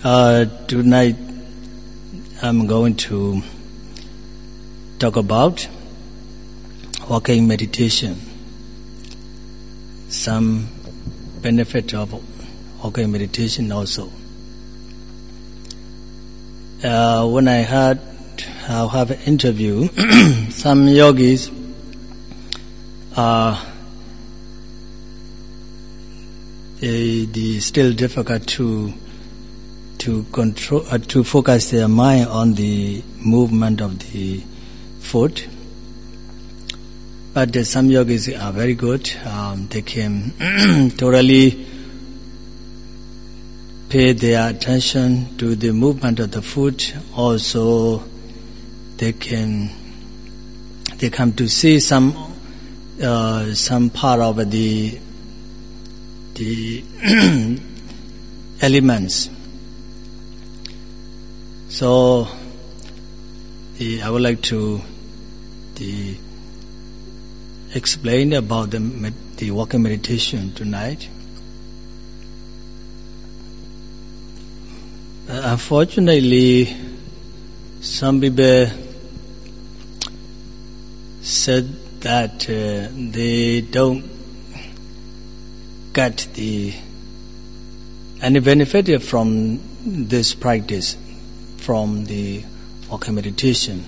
Tonight I'm going to talk about walking meditation. Some benefit of walking meditation also. When I have an interview, some yogis it's still difficult to control, to focus their mind on the movement of the foot. But some yogis are very good. They can totally pay their attention to the movement of the foot. Also, they come to see some part of the elements. So I would like to explain about the walking meditation tonight. Unfortunately, some people said that they don't get any benefit from this practice, from the walking meditation.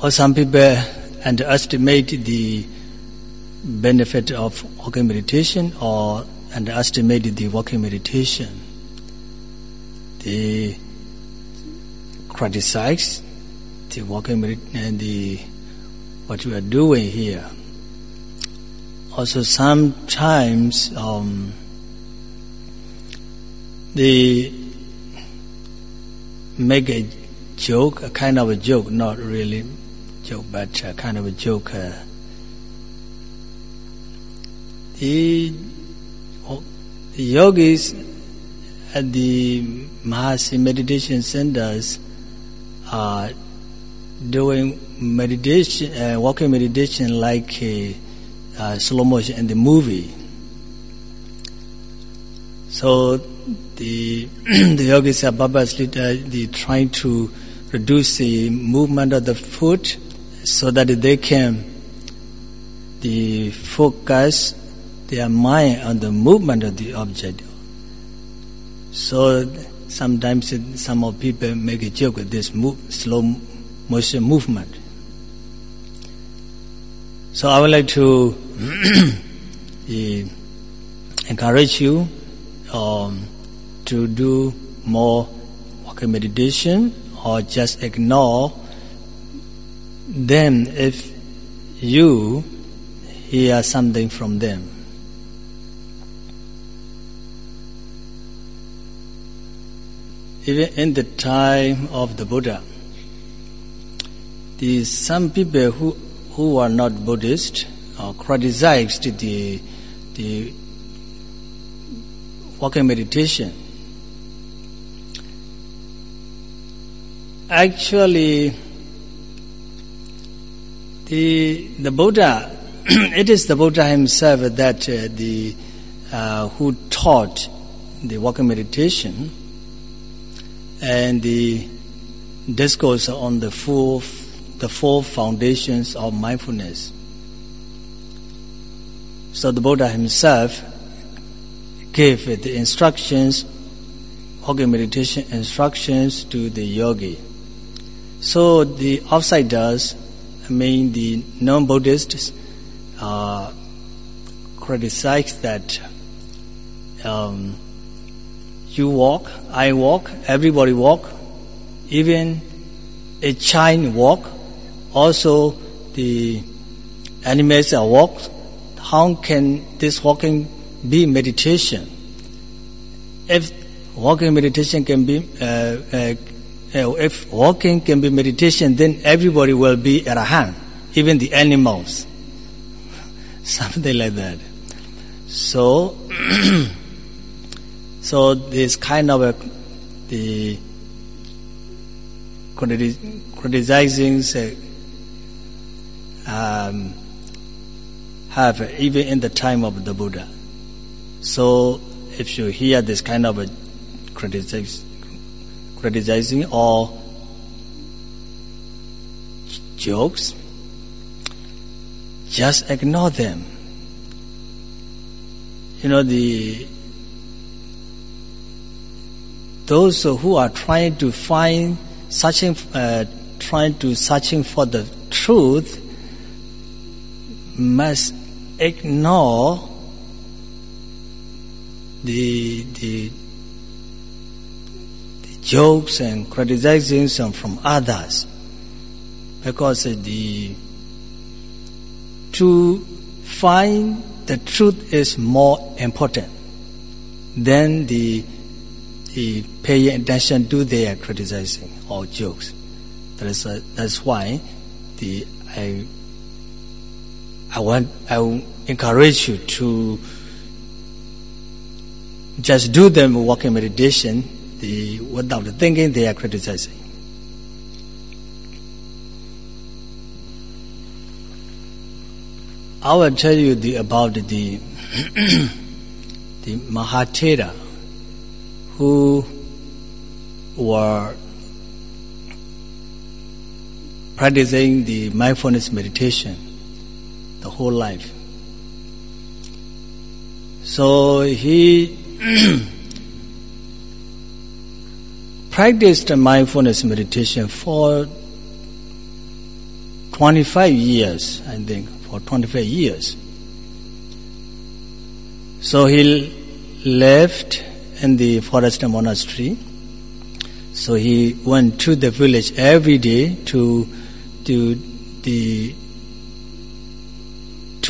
Or some people underestimate the benefit of walking meditation or underestimate the walking meditation. They criticize the walking meditation, what we are doing here. Also, sometimes they make a joke, a kind of a joke, not really joke, but a kind of a joke. The yogis at the Mahasi meditation centers are doing meditation, walking meditation like slow motion in the movie. So the yogis are purposely trying to reduce the movement of the foot so that they can focus their mind on the movement of the object. So sometimes some people make a joke with this slow motion movement. So I would like to encourage you to do more walking meditation, or just ignore them if you hear something from them. Even in the time of the Buddha, some people who are not Buddhist criticized the walking meditation. Actually, the Buddha, it is the Buddha himself that who taught the walking meditation and the discourse on the four foundations of mindfulness. So the Buddha himself gave the instructions, walking meditation instructions to the yogi. So the outsiders, the non-Buddhists, criticize that you walk, I walk, everybody walk, even a child walk, also the animals are walk. How can this walking be meditation? If walking meditation can be, if walking can be meditation, then everybody will be arahant, even the animals, something like that. So, so this kind of the criticizing have even in the time of the Buddha. So if you hear this kind of a criticizing or jokes, just ignore them. Those who are trying to searching for the truth must ignore the jokes and criticisms from others, because to find the truth is more important than the paying attention to their criticizing or jokes. That's why I will encourage you to just do them walking meditation without thinking they are criticizing. I will tell you about the Mahatera who were practicing the mindfulness meditation the whole life. So he practiced mindfulness meditation for 25 years, I think, for 25 years. So he left in the forest monastery. So he went to the village every day to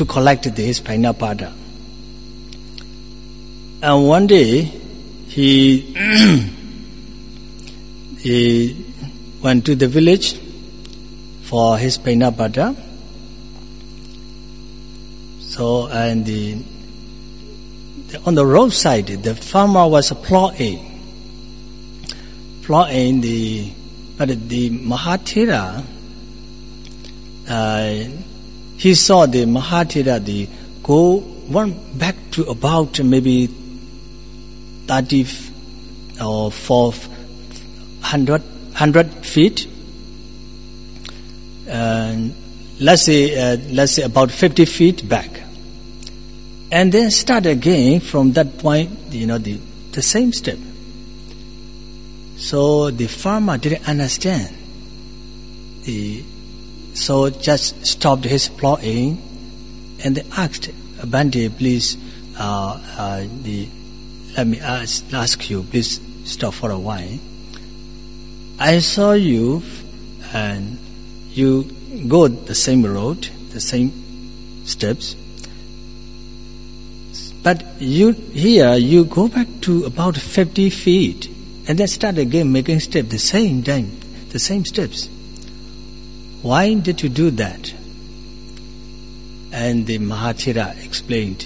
collect his prajnapada. And one day he went to the village for his prajnapada. So on the roadside, the farmer was plowing but the Mahatera, he saw the Mahatera went back to about maybe 30 or 400 feet, and let's say about 50 feet back, and then start again from that point, the same step. So the farmer didn't understand. So just stopped his plowing and they asked, Bhante, please, let me ask you, please stop for a while. I saw you and you go the same road, the same steps, but you go back to about 50 feet and then start again making steps the same time, the same steps. Why did you do that? And the Mahatera explained,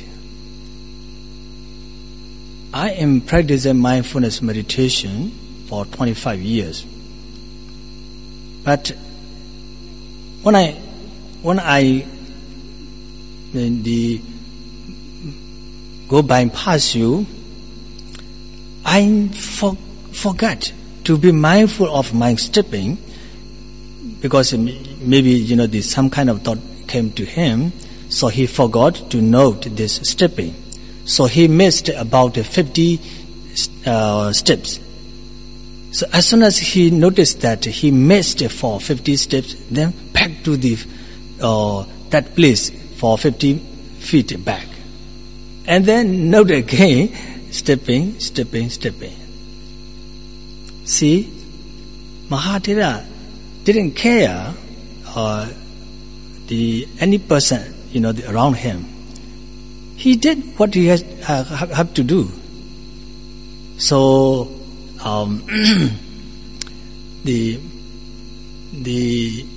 I am practicing mindfulness meditation for 25 years. But when I go by and pass you, I forgot to be mindful of my stepping, because maybe some kind of thought came to him, so he forgot to note this stepping. So he missed about 50 steps. So as soon as he noticed that he missed for 50 steps, then back to that place for 50 feet back. And then note again, stepping. See, Mahatera didn't care any person around him. He did what he had to do. So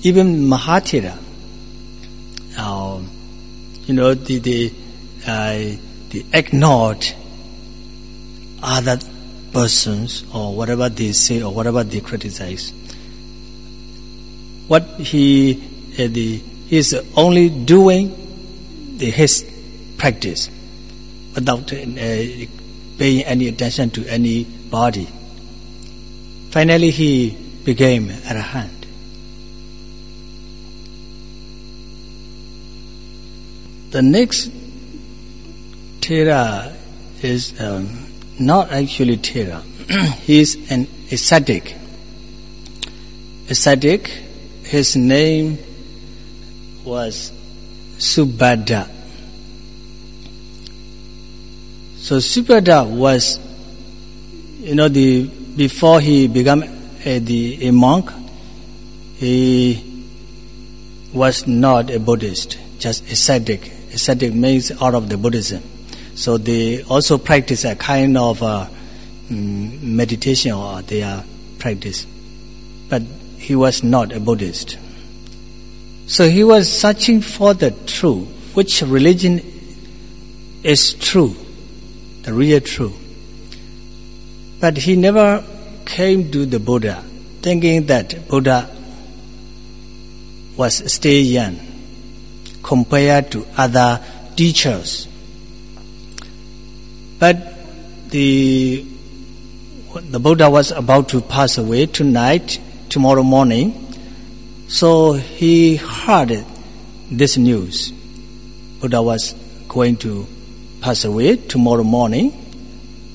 even Mahatera, they ignored other persons or whatever they say or whatever they criticize. What he is only doing his practice without paying any attention to anybody. Finally, he became Arahant. The next Thera is not actually Thera. He is an ascetic. Ascetic, his name was Subhadda. So Subhadda was, before he became a monk, he was not a Buddhist, just ascetic. Ascetic means out of the Buddhism. So they also practice a kind of meditation or their practice. But he was not a Buddhist. So he was searching for the truth, which religion is true, the real truth. But he never came to the Buddha, thinking that Buddha was still young compared to other teachers. But the Buddha was about to pass away tomorrow morning. So he heard this news. Buddha was going to pass away tomorrow morning.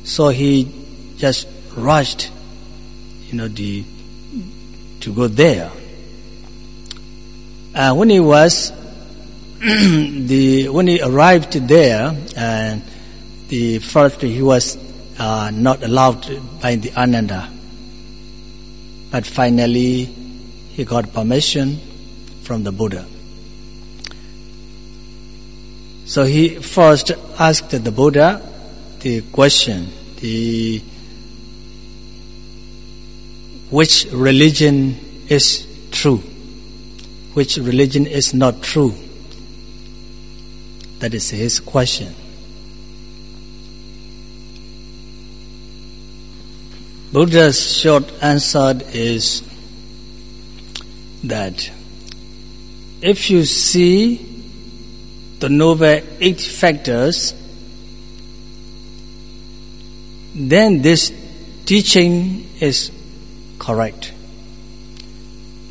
So he just rushed, to go there. When he was when he arrived there, and first he was not allowed by the Ananda, but finally he got permission from the Buddha. So he first asked the Buddha the question, which religion is true, which religion is not true. That is his question. Buddha's short answer is that if you see the Noble Eight Factors, then this teaching is correct.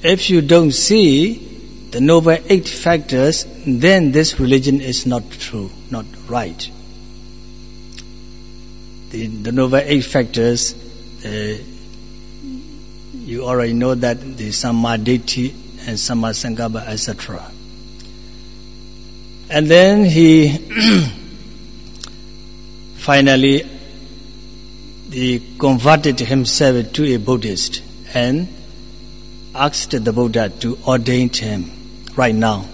If you don't see the Noble Eight Factors, then this religion is not true, not right. The Noble Eight Factors, you already know that the Sammaditthi and Sammasankappa, etc. And then he finally converted himself to a Buddhist and asked the Buddha to ordain him right now.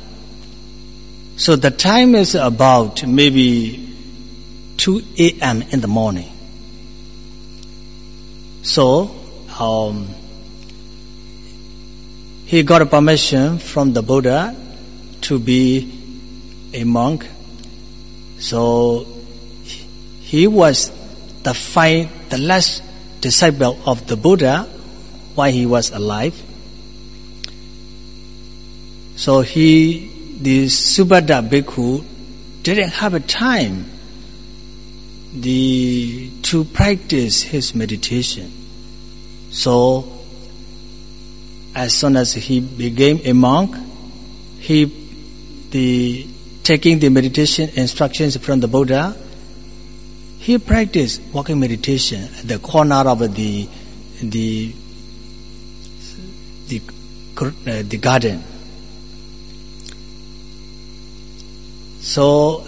So the time is about maybe 2 a.m. in the morning. So he got a permission from the Buddha to be a monk. So he was the last disciple of the Buddha while he was alive. So the Subhadda Bhikkhu didn't have a time to practice his meditation. So as soon as he became a monk, taking the meditation instructions from the Buddha, he practiced walking meditation at the corner of the garden. So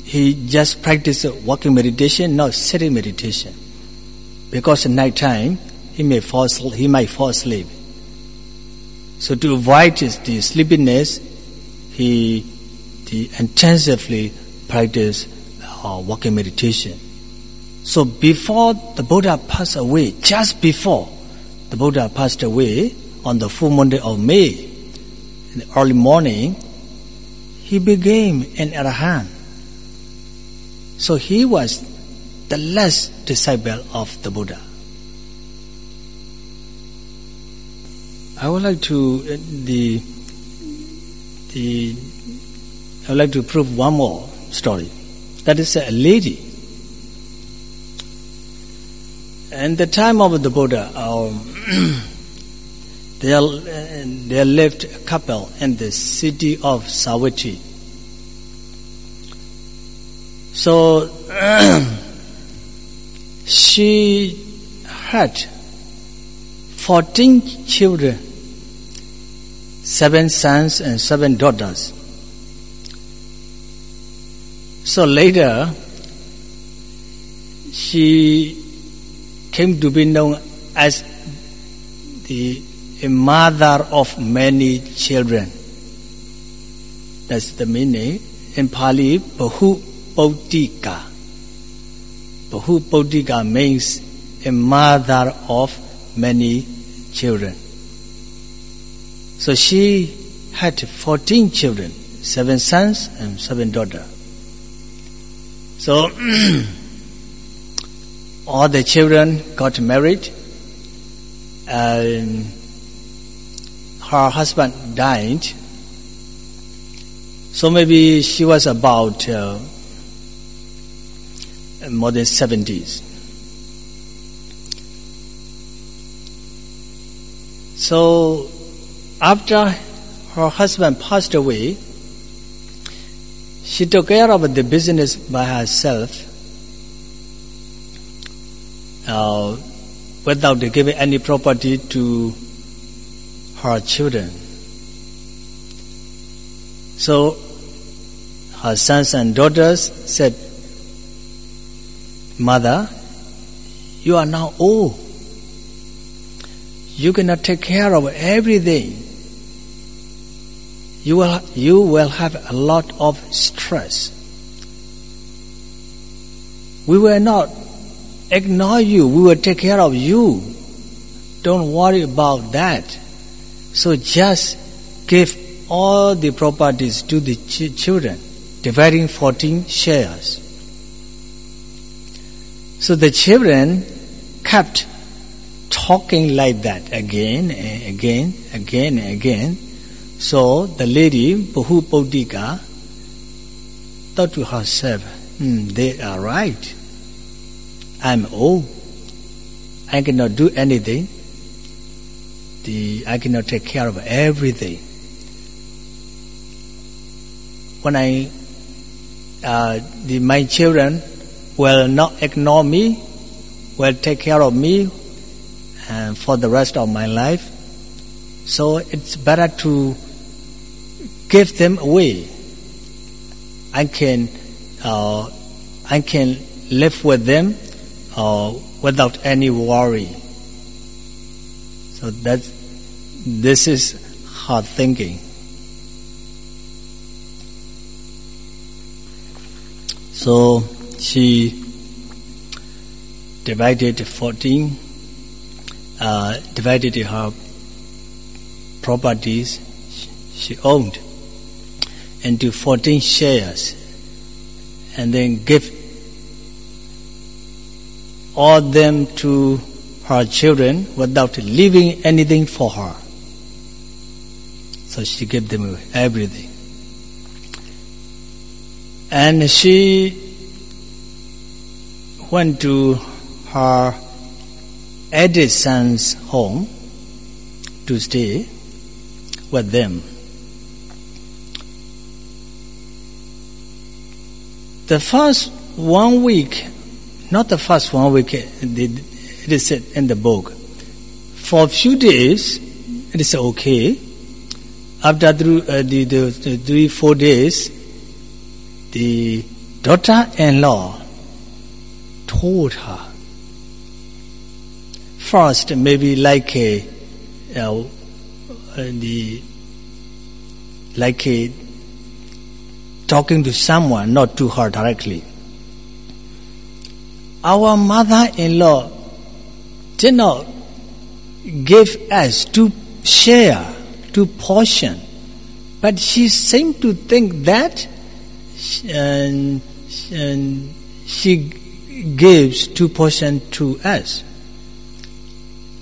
he just practiced walking meditation, not sitting meditation, because at night time he might fall asleep. So to avoid the sleepiness, he intensively practiced walking meditation. So before the Buddha passed away, just before the Buddha passed away on the full moon day of May, in the early morning, he became an Arahant. So he was the last disciple of the Buddha. I would like to prove one more story. That is a lady. And the time of the Buddha, there lived a couple in the city of Savatthi. So she had 14 children, 7 sons and 7 daughters. So later, she came to be known as the mother of many children. That's the meaning. In Pali, Bahupautika. Bahupautika means a mother of many children. So she had 14 children, 7 sons and 7 daughters. So all the children got married, and her husband died. So maybe she was about more than 70s. So after her husband passed away, she took care of the business by herself, without giving any property to her children. So her sons and daughters said, "Mother, you are now old. You cannot take care of everything. You will have a lot of stress. We will not ignore you. We will take care of you. Don't worry about that. So just give all the properties to the children, dividing 14 shares." So the children kept talking like that again and again, again and again. So the lady, Bahupautika, thought to herself, they are right. I'm old. I cannot do anything. I cannot take care of everything. When my children will not ignore me, will take care of me for the rest of my life. So it's better to give them away. I can live with them without any worry. So this is her thinking. So she divided her properties she owned into 14 shares, and then give all them to her children without leaving anything for her. So she gave them everything. And she went to her eldest son's home to stay with them. The first 1 week, not the first 1 week, it is said in the book. For a few days, it is okay. After the 3-4 days, the daughter-in-law told her. First, maybe like talking to someone, not to her directly. Our mother-in-law did not give us to share, to portion, but she seemed to think that she gives 2 portion to us.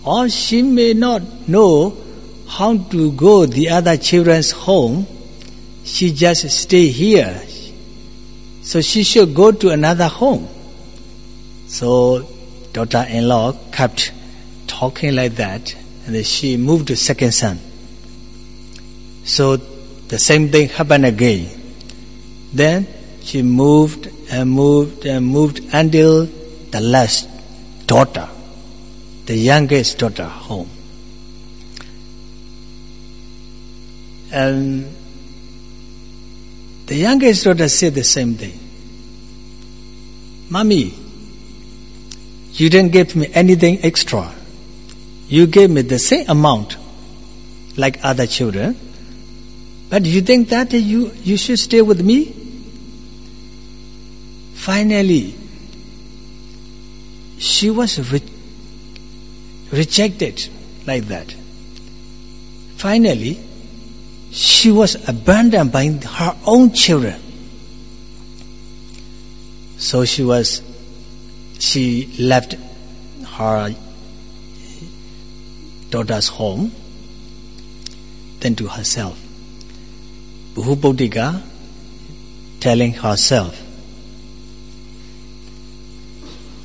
Or she may not know how to go the other children's home. She just stay here. So she should go to another home. So daughter-in-law kept talking like that, and then she moved to second son. So the same thing happened again. Then she moved and moved and moved until the last daughter, the youngest daughter, home. And the youngest daughter said the same thing. Mommy, you didn't give me anything extra. You gave me the same amount like other children. But you think that you should stay with me? Finally, she was rejected like that. Finally, she was abandoned by her own children. So she left her daughter's home, then to herself. Bhubuddhika telling herself,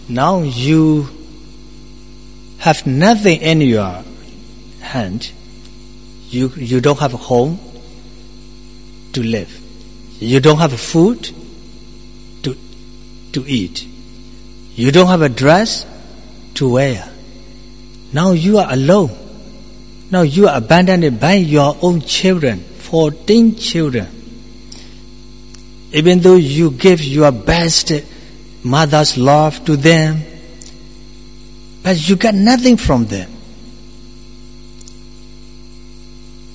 now you have nothing in your hand. You don't have a home to live. You don't have food to eat. You don't have a dress to wear. Now you are alone. Now you are abandoned by your own children, 14 children. Even though you give your best mother's love to them, but you got nothing from them.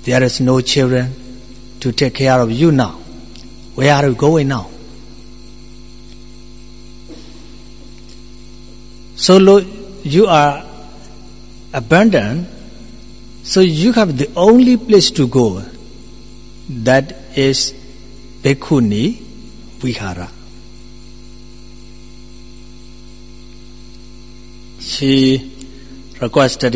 There is no children to take care of you now. Where are you going now? So you are abandoned, so you have the only place to go. That is Bhikkhuni Vihara. She requested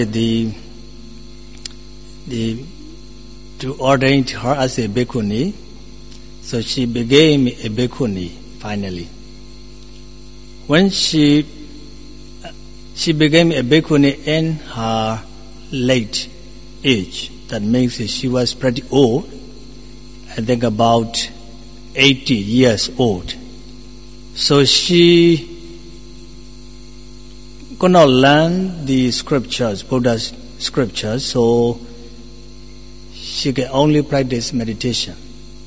to ordain her as a bhikkhuni, so she became a bhikkhuni finally. When she became a bhikkhuni in her late age, that means she was pretty old, I think about 80 years old. So she could not learn the scriptures, Buddha's scriptures, so she can only practice meditation.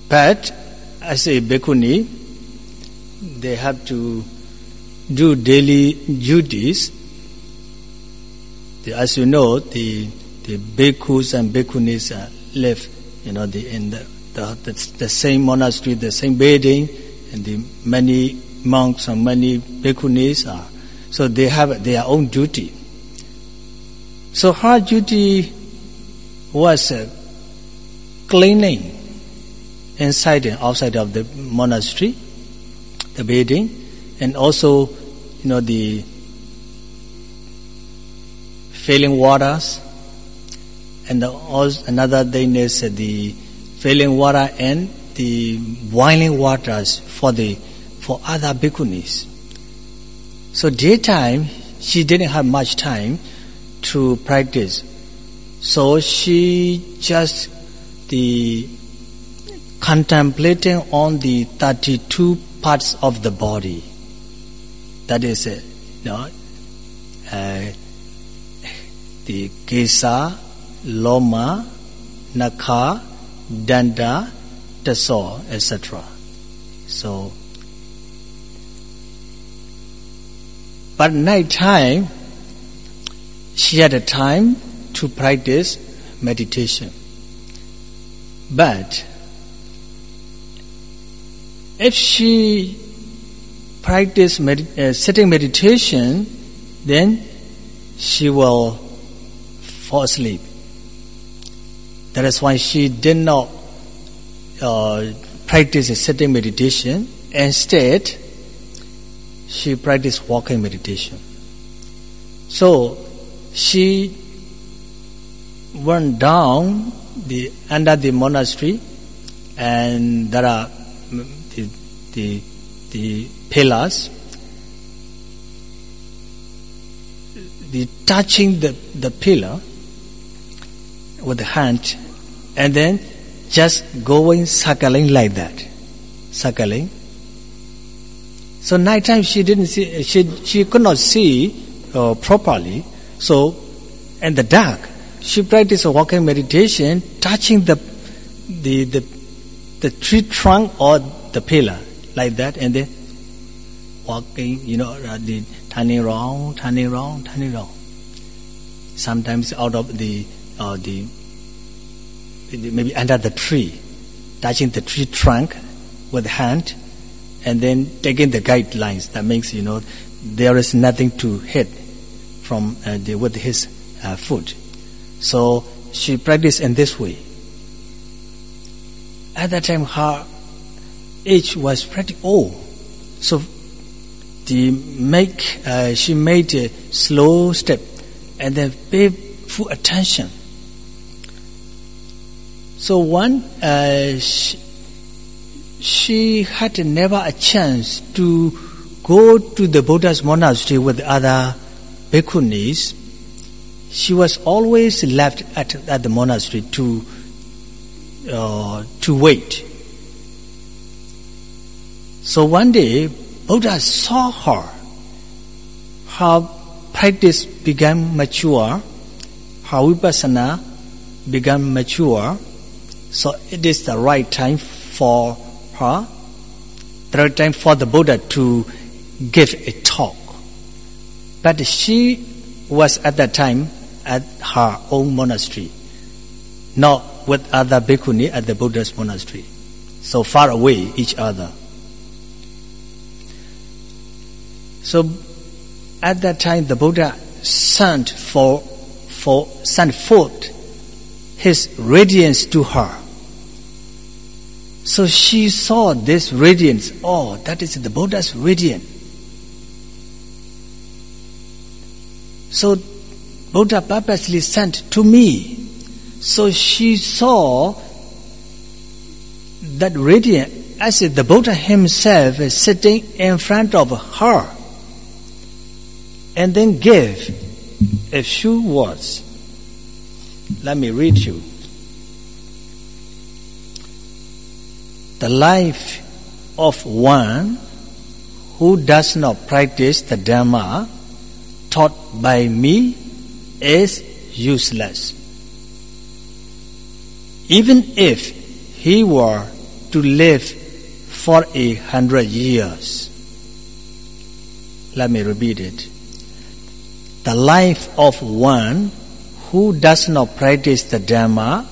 But as a bhikkhuni, they have to do daily duties. As you know, the bhikkhus and bhikkhunis live, in the same monastery, the same building, and the many monks and many bhikkhunis are. So they have their own duty. So her duty was cleaning inside and outside of the monastery, the building, and also, the filling waters, and another thing is the filling water and the boiling waters for other bhikkhunis. So daytime, she didn't have much time to practice. So she just contemplating on the 32 parts of the body. That is, the kesa, loma, nakha, danda, taso, etc. So, but night time, she had a time to practice meditation. But if she practice sitting meditation, then she will fall asleep. That is why she did not practice sitting meditation. Instead, she practiced walking meditation. So she went down under the monastery, and there are the the pillars, the touching the pillar with the hand, and then just going circling like that, circling. So night time she didn't see, she could not see properly. So in the dark, she practiced walking meditation, touching the tree trunk or the pillar like that, and then walking, the turning around. Sometimes out of the maybe under the tree, touching the tree trunk with the hand, and then taking the guidelines. That makes there is nothing to hit from with his foot. So she practiced in this way. At that time, her age was pretty old, so she made a slow step and then paid full attention. So she had never a chance to go to the Buddha's monastery with other bhikkhunis. She was always left at the monastery to wait. So one day, Buddha saw her. Her practice began mature. Her vipassana began mature. So it is the right time for her, the right time for the Buddha to give a talk. But she was at that time at her own monastery, not with other bhikkhuni at the Buddha's monastery, so far away each other. So at that time the Buddha sent forth his radiance to her. So she saw this radiance. Oh, that is the Buddha's radiance. So Buddha purposely sent to me. So she saw that radiance as if the Buddha himself is sitting in front of her, and then gave a few words. Let me read you. The life of one who does not practice the Dhamma taught by me is useless. Even if he were to live for 100 years. Let me repeat it. The life of one who does not practice the Dhamma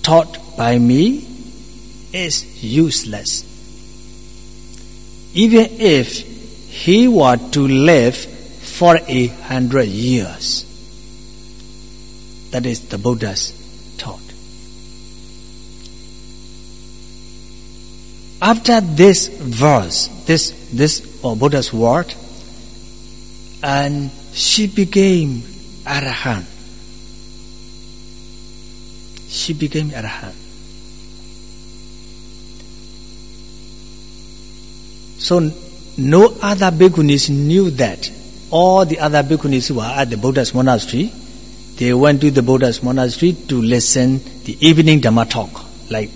taught by me is useless. Even if he were to live for 100 years. That is the Buddha's thought. After this verse, this Buddha's word, and she became Arahant. She became Arahant. So no other bhikkhunis knew that. All the other bhikkhunis who were at the Buddha's monastery, they went to the Buddha's monastery to listen the evening Dhamma talk, like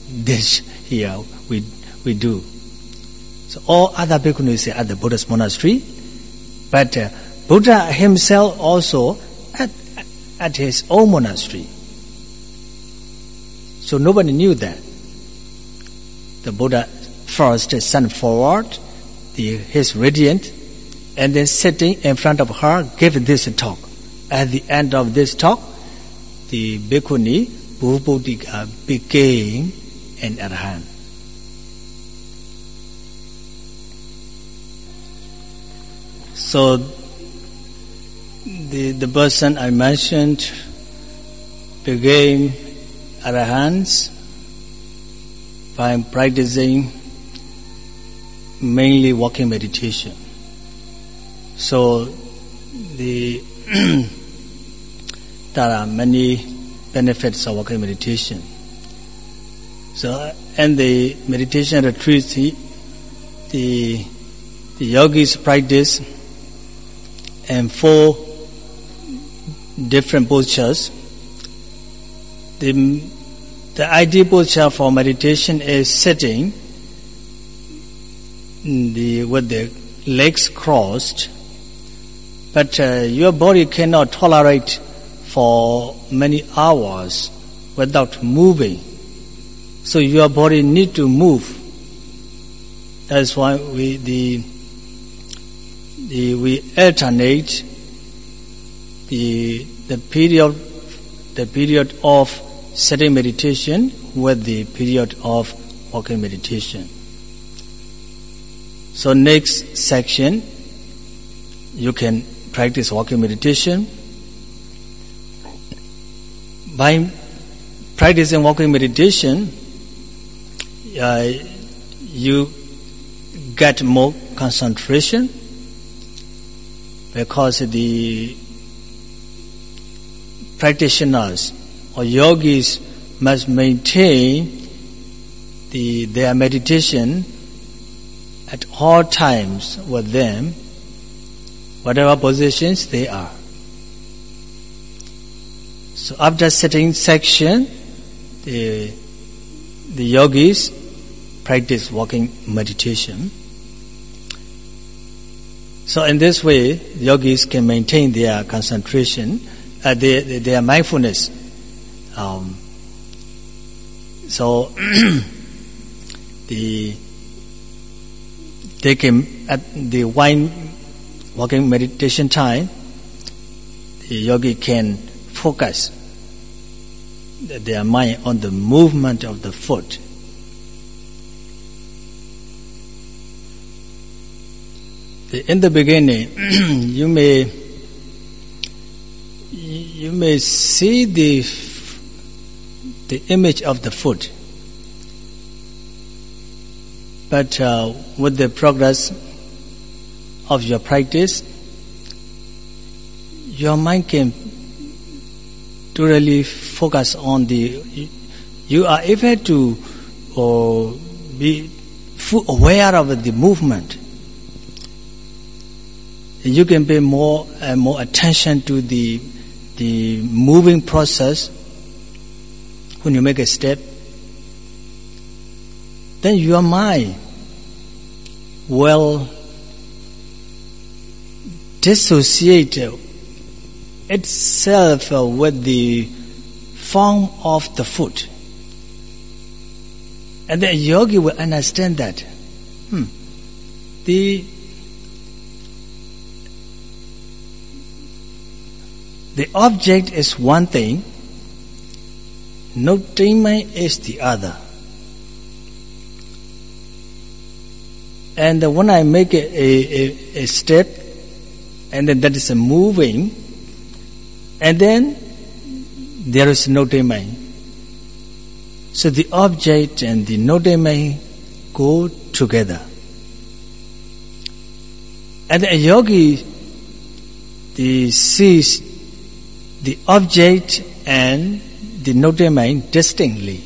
this here we do. So all other bhikkhunis are at the Buddha's monastery, but Buddha himself also at his own monastery. So nobody knew that. The Buddha first sent forward his radiant, and then sitting in front of her gave this talk. At the end of this talk, the bhikkhuni Bhubuddhika became an Arahant. So the person I mentioned became Arahants by practicing mainly walking meditation. So there are many benefits of walking meditation. So in the meditation retreats, the yogis practice in 4 different postures. The ideal posture for meditation is sitting with the legs crossed, but your body cannot tolerate for many hours without moving. So your body need to move. That's why we alternate the period of sitting meditation with the period of walking meditation. So next section, you can practice walking meditation. By practicing walking meditation, you get more concentration, because the practitioners or yogis must maintain their meditation at all times with them, whatever positions they are. So after sitting section, the yogis practice walking meditation. So in this way, yogis can maintain their concentration, their mindfulness. So they can, at the walking meditation time, the yogi can focus their mind on the movement of the foot. In the beginning, you may see the image of the foot, but with the progress of your practice, your mind can really focus on you are able to be full aware of the movement. You can pay more and more attention to the moving process. When you make a step, then your mind will dissociate itself with the form of the foot. And the yogi will understand that the object is one thing, notimai is the other. And when I make a step, and then that is a moving, and then there is notimai. So the object and the notimai go together. And the yogi sees the object and the notimai distinctly.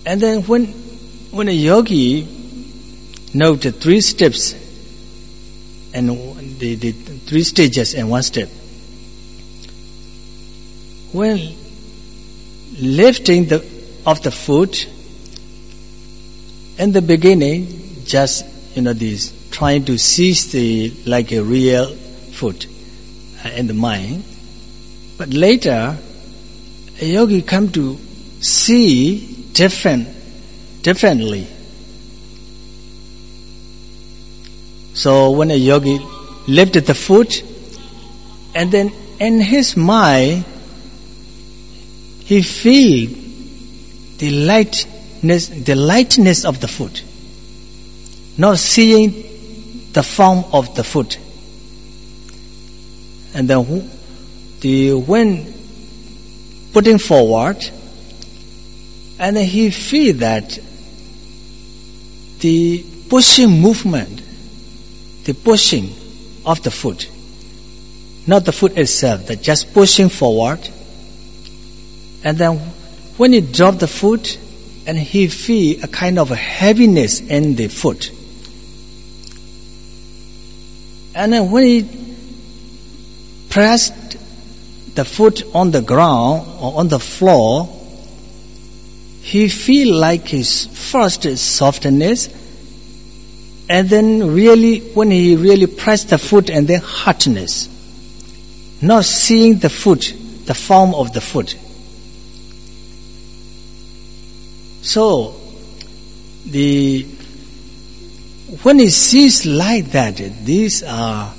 And then when a yogi knows the 3 steps and the 3 stages and 1 step, when lifting of the foot, in the beginning, just this trying to seize like a real foot in the mind, but later a yogi come to see differently. So when a yogi lifted the foot, and then in his mind he feel the lightness of the foot, not seeing the form of the foot. And then when putting forward, and then he feel that the pushing movement, the pushing of the foot, not the foot itself, that just pushing forward. And then when you drop the foot, and he feel a kind of a heaviness in the foot. And then when he pressed the foot on the ground or on the floor, he feel like his first softness, and then really when he really pressed the foot, and then hardness, not seeing the foot, the form of the foot. So when he sees like that, these are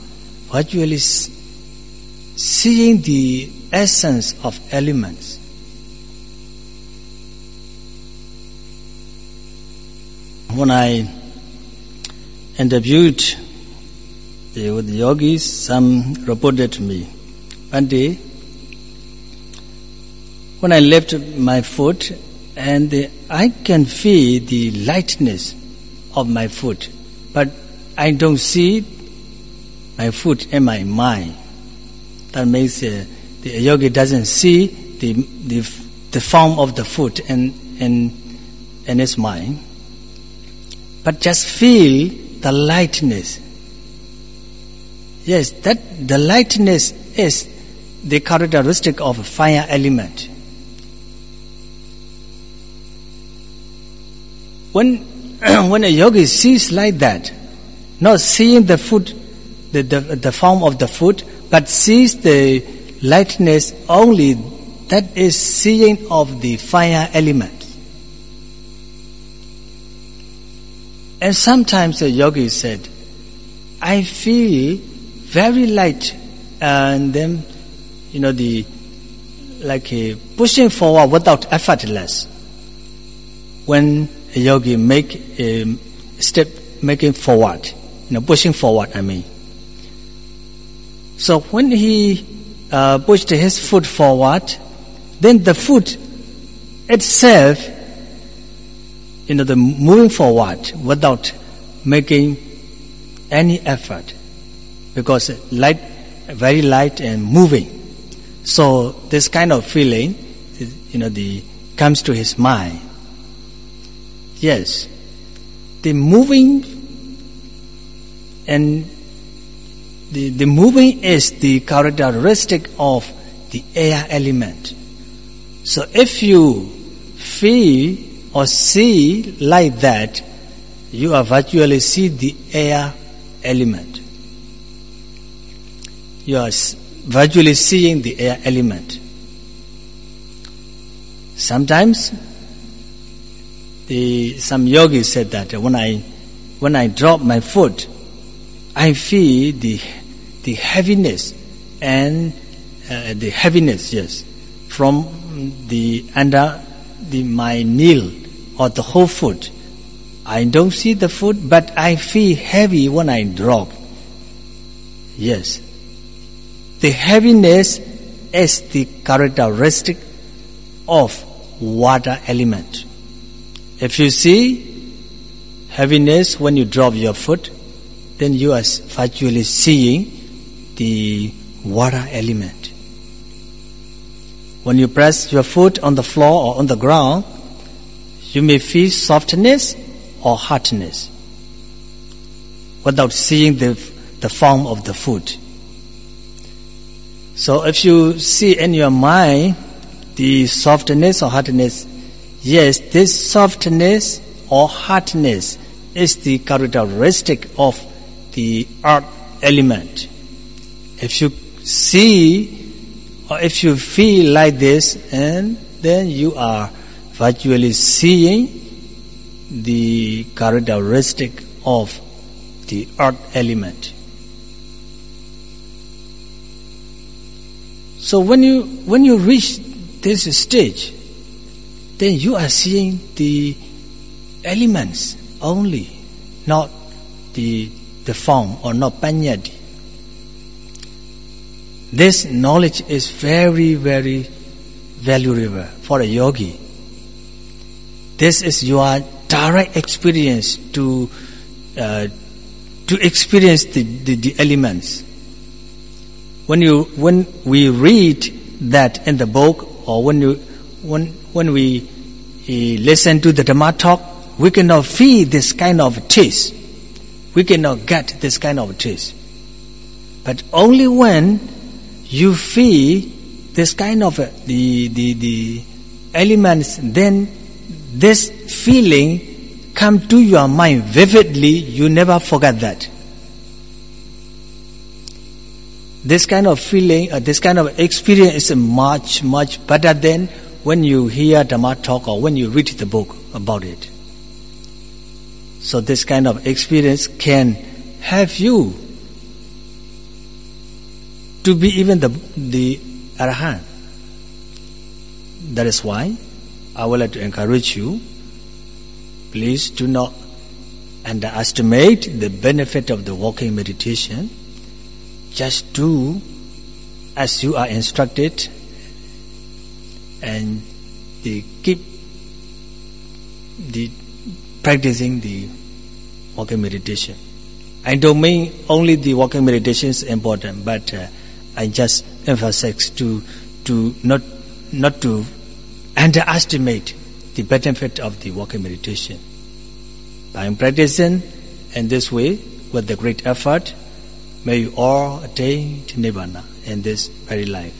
virtually seeing the essence of elements. When I interviewed with the yogis, some reported to me one day when I lift my foot, and I can feel the lightness of my foot, but I don't see my foot in my mind. That means the yogi doesn't see the form of the foot in his mind, but just feel the lightness. Yes, that the lightness is the characteristic of a fire element. When a yogi sees like that, not seeing the foot, the form of the foot, but sees the lightness only, that is seeing of the fire element. And sometimes the yogi said, I feel very light, and then pushing forward without effortless. When a yogi make a step, making forward, pushing forward, I mean. So when he pushed his foot forward, then the foot itself, the moving forward without making any effort, because light, very light and moving. So this kind of feeling, comes to his mind. Yes, the moving, and the moving is the characteristic of the air element. So if you feel or see like that, you are virtually see the air element. You are virtually seeing the air element. Sometimes some yogis said that when I drop my foot, I feel the heaviness and the heaviness, yes, from the under my knee or the whole foot. I don't see the foot, but I feel heavy when I drop. Yes, the heaviness is the characteristic of water element. If you see heaviness when you drop your foot, then you are virtually seeing the water element. When you press your foot on the floor or on the ground, you may feel softness or hardness without seeing the form of the foot. So if you see in your mind the softness or hardness, yes, this softness or hardness is the characteristic of the earth element. If you see or if you feel like this, and then you are virtually seeing the characteristic of the earth element. So when you reach this stage, then you are seeing the elements only, not the form, or not panyati. This knowledge is very, very valuable for a yogi. This is your direct experience to experience the elements. When we read that in the book, or when we listen to the Dhamma talk, we cannot feel this kind of taste. We cannot get this kind of taste. But only when you feel this kind of the elements, then this feeling come to your mind vividly. You never forget that. This kind of feeling, this kind of experience is much, much better than when you hear Dhamma talk or when you read the book about it. So this kind of experience can help you to be even the Arahant. That is why I would like to encourage you, please do not underestimate the benefit of the walking meditation. Just do as you are instructed and keep practicing the walking meditation. I don't mean only the walking meditation is important, but I just emphasize to not to underestimate the benefit of the walking meditation. By practicing in this way with the great effort, may you all attain to Nibbana in this very life.